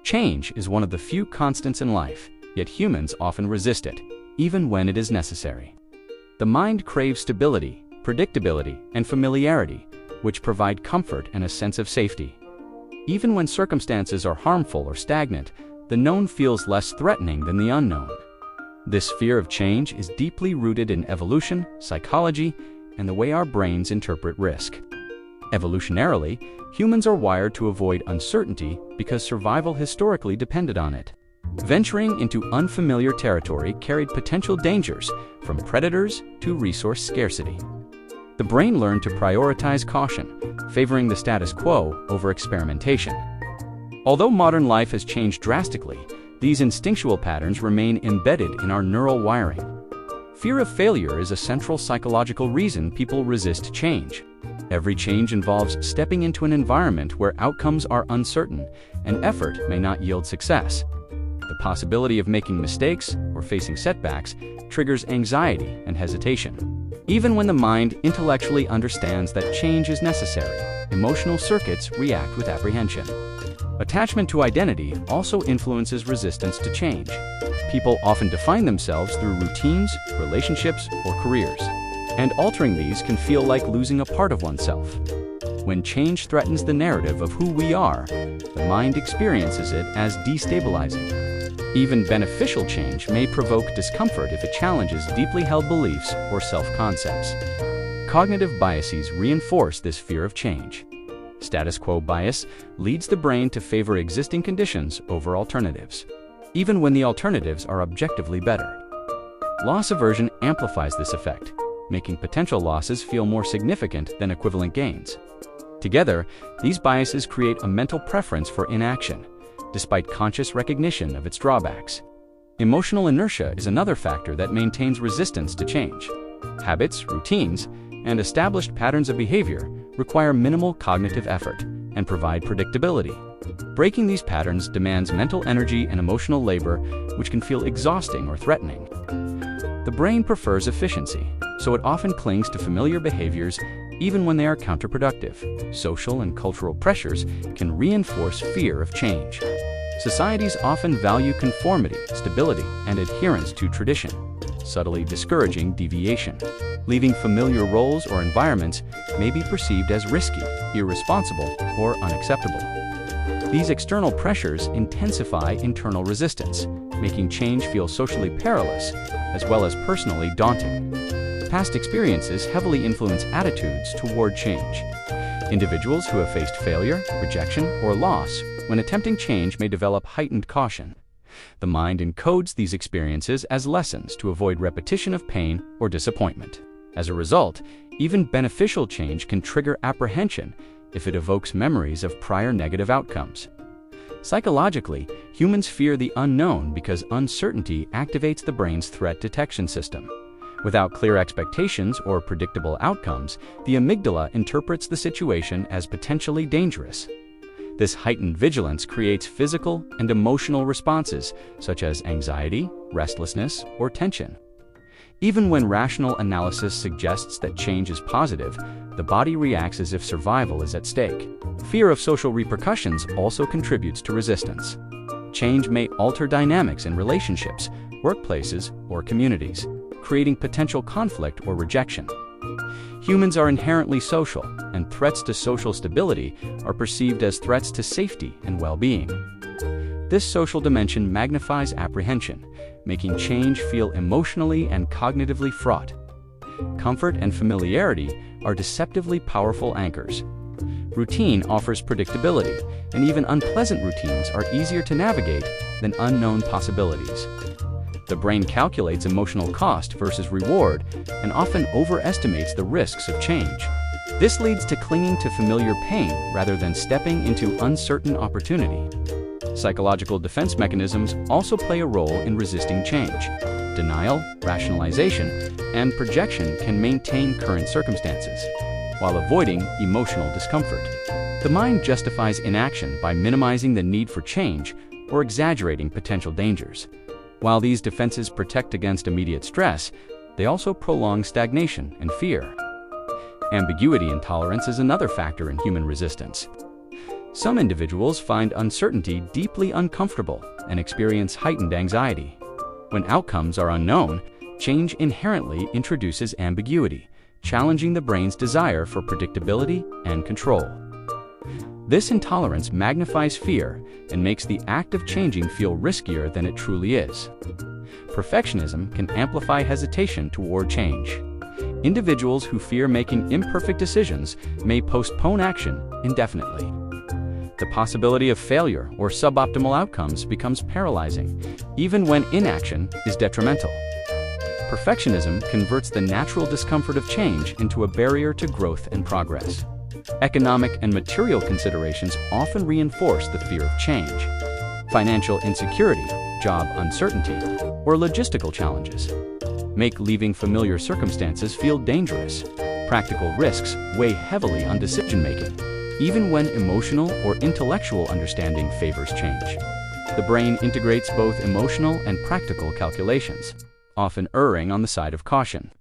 Change is one of the few constants in life, yet humans often resist it, even when it is necessary. The mind craves stability, predictability, and familiarity, which provide comfort and a sense of safety. Even when circumstances are harmful or stagnant, the known feels less threatening than the unknown. This fear of change is deeply rooted in evolution, psychology, and the way our brains interpret risk. Evolutionarily, humans are wired to avoid uncertainty because survival historically depended on it. Venturing into unfamiliar territory carried potential dangers, from predators to resource scarcity. The brain learned to prioritize caution, favoring the status quo over experimentation. Although modern life has changed drastically, these instinctual patterns remain embedded in our neural wiring. Fear of failure is a central psychological reason people resist change. Every change involves stepping into an environment where outcomes are uncertain and effort may not yield success. The possibility of making mistakes or facing setbacks triggers anxiety and hesitation. Even when the mind intellectually understands that change is necessary, emotional circuits react with apprehension. Attachment to identity also influences resistance to change. People often define themselves through routines, relationships, or careers, and altering these can feel like losing a part of oneself. When change threatens the narrative of who we are, the mind experiences it as destabilizing. Even beneficial change may provoke discomfort if it challenges deeply held beliefs or self-concepts. Cognitive biases reinforce this fear of change. Status quo bias leads the brain to favor existing conditions over alternatives, even when the alternatives are objectively better. Loss aversion amplifies this effect, making potential losses feel more significant than equivalent gains. Together, these biases create a mental preference for inaction, despite conscious recognition of its drawbacks. Emotional inertia is another factor that maintains resistance to change. Habits, routines, and established patterns of behavior require minimal cognitive effort and provide predictability. Breaking these patterns demands mental energy and emotional labor, which can feel exhausting or threatening. The brain prefers efficiency, so it often clings to familiar behaviors even when they are counterproductive. Social and cultural pressures can reinforce fear of change. Societies often value conformity, stability, and adherence to tradition, subtly discouraging deviation. Leaving familiar roles or environments may be perceived as risky, irresponsible, or unacceptable. These external pressures intensify internal resistance, making change feel socially perilous as well as personally daunting. Past experiences heavily influence attitudes toward change. Individuals who have faced failure, rejection, or loss when attempting change may develop heightened caution. The mind encodes these experiences as lessons to avoid repetition of pain or disappointment. As a result, even beneficial change can trigger apprehension if it evokes memories of prior negative outcomes. Psychologically, humans fear the unknown because uncertainty activates the brain's threat detection system. Without clear expectations or predictable outcomes, the amygdala interprets the situation as potentially dangerous. This heightened vigilance creates physical and emotional responses such as anxiety, restlessness, or tension. Even when rational analysis suggests that change is positive, the body reacts as if survival is at stake. Fear of social repercussions also contributes to resistance. Change may alter dynamics in relationships, workplaces, or communities, creating potential conflict or rejection. Humans are inherently social, and threats to social stability are perceived as threats to safety and well-being. This social dimension magnifies apprehension, making change feel emotionally and cognitively fraught. Comfort and familiarity are deceptively powerful anchors. Routine offers predictability, and even unpleasant routines are easier to navigate than unknown possibilities. The brain calculates emotional cost versus reward and often overestimates the risks of change. This leads to clinging to familiar pain rather than stepping into uncertain opportunity. Psychological defense mechanisms also play a role in resisting change. Denial, rationalization, and projection can maintain current circumstances, while avoiding emotional discomfort. The mind justifies inaction by minimizing the need for change or exaggerating potential dangers. While these defenses protect against immediate stress, they also prolong stagnation and fear. Ambiguity intolerance is another factor in human resistance. Some individuals find uncertainty deeply uncomfortable and experience heightened anxiety. When outcomes are unknown, change inherently introduces ambiguity, challenging the brain's desire for predictability and control. This intolerance magnifies fear and makes the act of changing feel riskier than it truly is. Perfectionism can amplify hesitation toward change. Individuals who fear making imperfect decisions may postpone action indefinitely. The possibility of failure or suboptimal outcomes becomes paralyzing, even when inaction is detrimental. Perfectionism converts the natural discomfort of change into a barrier to growth and progress. Economic and material considerations often reinforce the fear of change. Financial insecurity, job uncertainty, or logistical challenges make leaving familiar circumstances feel dangerous. Practical risks weigh heavily on decision-making, even when emotional or intellectual understanding favors change. The brain integrates both emotional and practical calculations, often erring on the side of caution.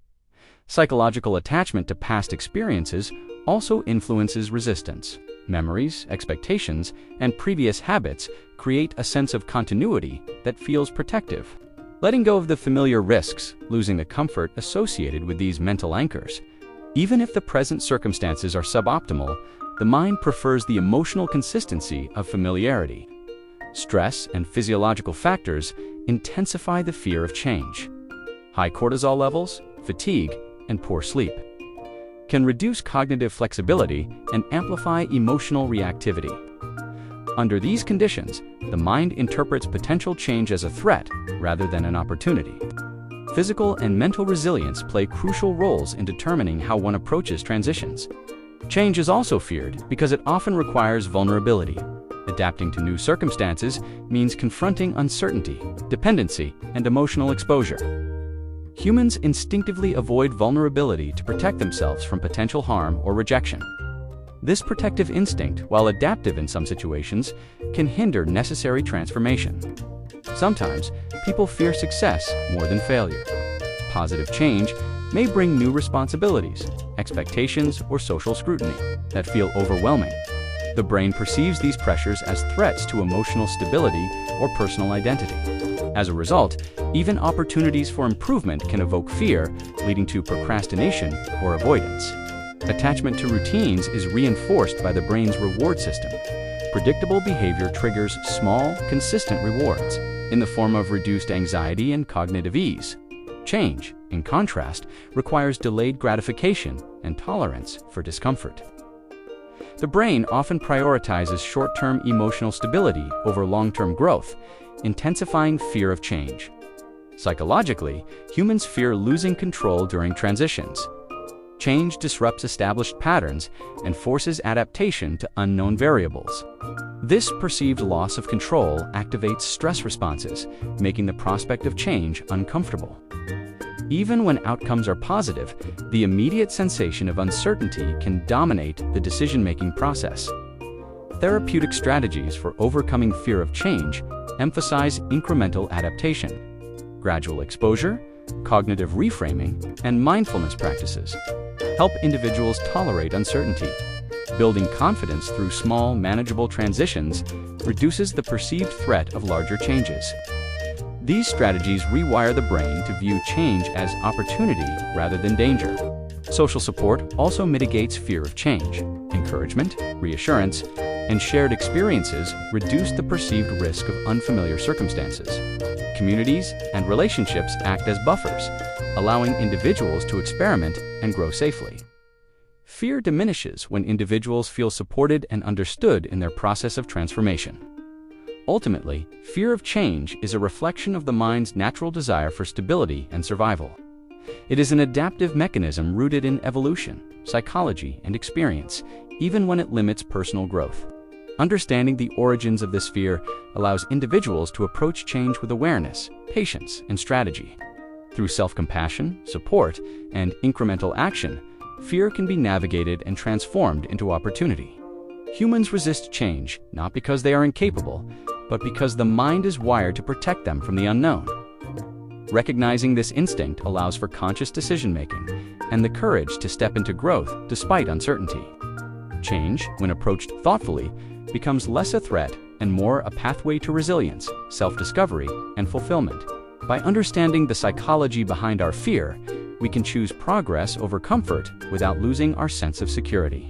Psychological attachment to past experiences also influences resistance. Memories, expectations, and previous habits create a sense of continuity that feels protective. Letting go of the familiar risks, losing the comfort associated with these mental anchors. Even if the present circumstances are suboptimal, the mind prefers the emotional consistency of familiarity. Stress and physiological factors intensify the fear of change. High cortisol levels, fatigue, and poor sleep can reduce cognitive flexibility and amplify emotional reactivity. Under these conditions, the mind interprets potential change as a threat rather than an opportunity. Physical and mental resilience play crucial roles in determining how one approaches transitions. Change is also feared because it often requires vulnerability. Adapting to new circumstances means confronting uncertainty, dependency, and emotional exposure. Humans instinctively avoid vulnerability to protect themselves from potential harm or rejection. This protective instinct, while adaptive in some situations, can hinder necessary transformation. Sometimes, people fear success more than failure. Positive change may bring new responsibilities, expectations, or social scrutiny that feel overwhelming. The brain perceives these pressures as threats to emotional stability or personal identity. As a result, even opportunities for improvement can evoke fear, leading to procrastination or avoidance. Attachment to routines is reinforced by the brain's reward system. Predictable behavior triggers small, consistent rewards in the form of reduced anxiety and cognitive ease. Change, in contrast, requires delayed gratification and tolerance for discomfort. The brain often prioritizes short-term emotional stability over long-term growth, intensifying fear of change. Psychologically, humans fear losing control during transitions. Change disrupts established patterns and forces adaptation to unknown variables. This perceived loss of control activates stress responses, making the prospect of change uncomfortable. Even when outcomes are positive, the immediate sensation of uncertainty can dominate the decision-making process. Therapeutic strategies for overcoming fear of change emphasize incremental adaptation. Gradual exposure, cognitive reframing, and mindfulness practices help individuals tolerate uncertainty. Building confidence through small, manageable transitions reduces the perceived threat of larger changes. These strategies rewire the brain to view change as opportunity rather than danger. Social support also mitigates fear of change. Encouragement, reassurance, and shared experiences reduce the perceived risk of unfamiliar circumstances. Communities and relationships act as buffers, allowing individuals to experiment and grow safely. Fear diminishes when individuals feel supported and understood in their process of transformation. Ultimately, fear of change is a reflection of the mind's natural desire for stability and survival. It is an adaptive mechanism rooted in evolution, psychology, and experience, even when it limits personal growth. Understanding the origins of this fear allows individuals to approach change with awareness, patience, and strategy. Through self-compassion, support, and incremental action, fear can be navigated and transformed into opportunity. Humans resist change not because they are incapable, but because the mind is wired to protect them from the unknown. Recognizing this instinct allows for conscious decision-making and the courage to step into growth despite uncertainty. Change, when approached thoughtfully, becomes less a threat and more a pathway to resilience, self-discovery, and fulfillment. By understanding the psychology behind our fear, we can choose progress over comfort without losing our sense of security.